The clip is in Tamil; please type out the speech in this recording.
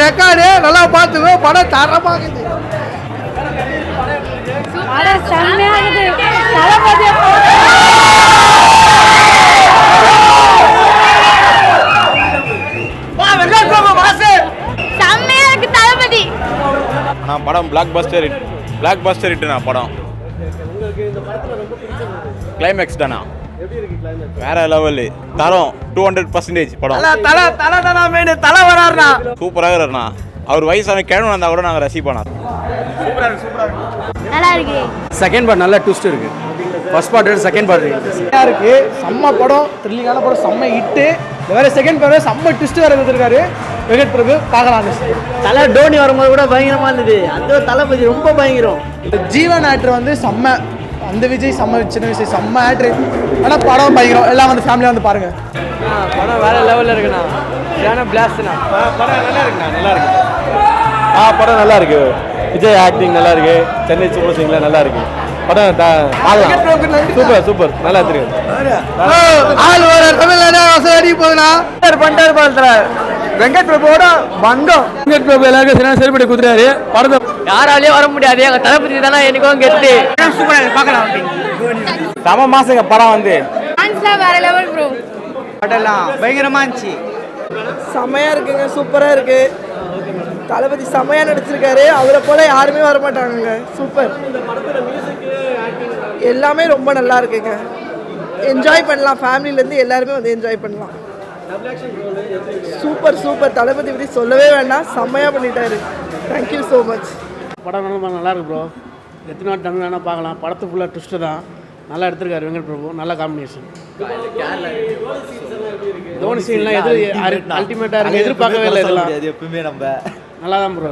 ரெக்கார்டு நல்லா பார்த்துக்கோ. படம் தரமாகுது. படம் பிளாக் பஸ்டர் ஹிட்னா படம். கிளைமேக்ஸ் தானா வேற லெவலு தரம் 200% படம். தலை வராருண்ணா, சூப்பராக இருக்கிறண்ணா. அவர் வயசான கிழமை வந்தால் கூட நாங்கள் ரசிப்போம். நல்லா இருக்கு. செகண்ட் பார்ட் நல்ல ட்விஸ்ட் இருக்கு. ஃபர்ஸ்ட் பார்ட் செகண்ட் பார்ட் இருக்கு. செம்ம படம், த்ரில்லிங்கான படம், செம்ம ஹிட்டு. வேற செகண்ட் பார்ட் செம்ம ட்விஸ்ட் வேற கொடுத்துருக்காரு வெங்கட் பிரபு. பார்க்கலாம். தலை டோனி வரும்போது கூட பயங்கரமா இருந்தது. அந்த தளபதி ரொம்ப பயங்கரம். ஜீவன் ஆக்டர் வந்து செம்ம. அந்த விஜய் செம்ம, சின்ன விஜய் செம்ம ஆக்டர். ஆனால் படம் பயங்கரம். எல்லாம் வந்து ஃபேமிலியாக வந்து பாருங்க. படம் வேற லெவலில் இருக்குண்ணா. ஏன்னா பிளாஸ்ட்ண்ணா. படம் நல்லா இருக்குண்ணா, நல்லா இருக்கு. படம் நல்லா இருக்கு. விஜய் ஆக்டிங் நல்லா இருக்கு. சென்னை சூப்பர் சிங்ல நல்லா இருக்கு. படம் சூப்பர் நல்லா இருக்கு. ஆள் வர தமிழ்நாடு அடி போகுதுண்ணா. பண்ணிட்டாரு பாத்துல வெங்கட் பிரபுவோட பங்கம். வெங்கட் பிரபு எல்லாருக்கும் சரிபடி குடுத்துறாரு. படத்தை யாராலேயே வர முடியாது. எங்க தளபதி தானே எனக்கும் கெட்டு. பார்க்கலாம். சம மாசங்க படம் வந்து வேற லெவல் ப்ரோ. படம்லாம் பயங்கரமா இருந்துச்சு. செமையா இருக்குங்க, சூப்பரா இருக்கு. தளபதி செமையா நடிச்சிருக்காரு. அவரை போல யாருமே வர மாட்டாங்க. சூப்பர். எல்லாமே ரொம்ப நல்லா இருக்குங்க. என்ஜாய் பண்ணலாம். ஃபேமிலியிலேருந்து எல்லாருமே வந்து என்ஜாய் பண்ணலாம். சூப்பர். தளபதி பற்றி சொல்லவே வேண்டாம். செம்மையாக பண்ணிட்டாரு. Thank you so much. படம் நல்லா இருக்கு ப்ரோ. எத்தனை நாள் தமிழ் வேணால் பார்க்கலாம். படத்து ஃபுல்லாக ட்விஸ்ட்டு தான். நல்லா எடுத்திருக்காரு வெங்கட் பிரபு. நல்ல காம்பினேஷன். தோனி சீன்லாம் அல்டிமேட்டாக இருக்குது. எதிர்பார்க்கவே இல்லை. இதெல்லாம் எப்பவுமே நம்ம நல்லா தான் ப்ரோ.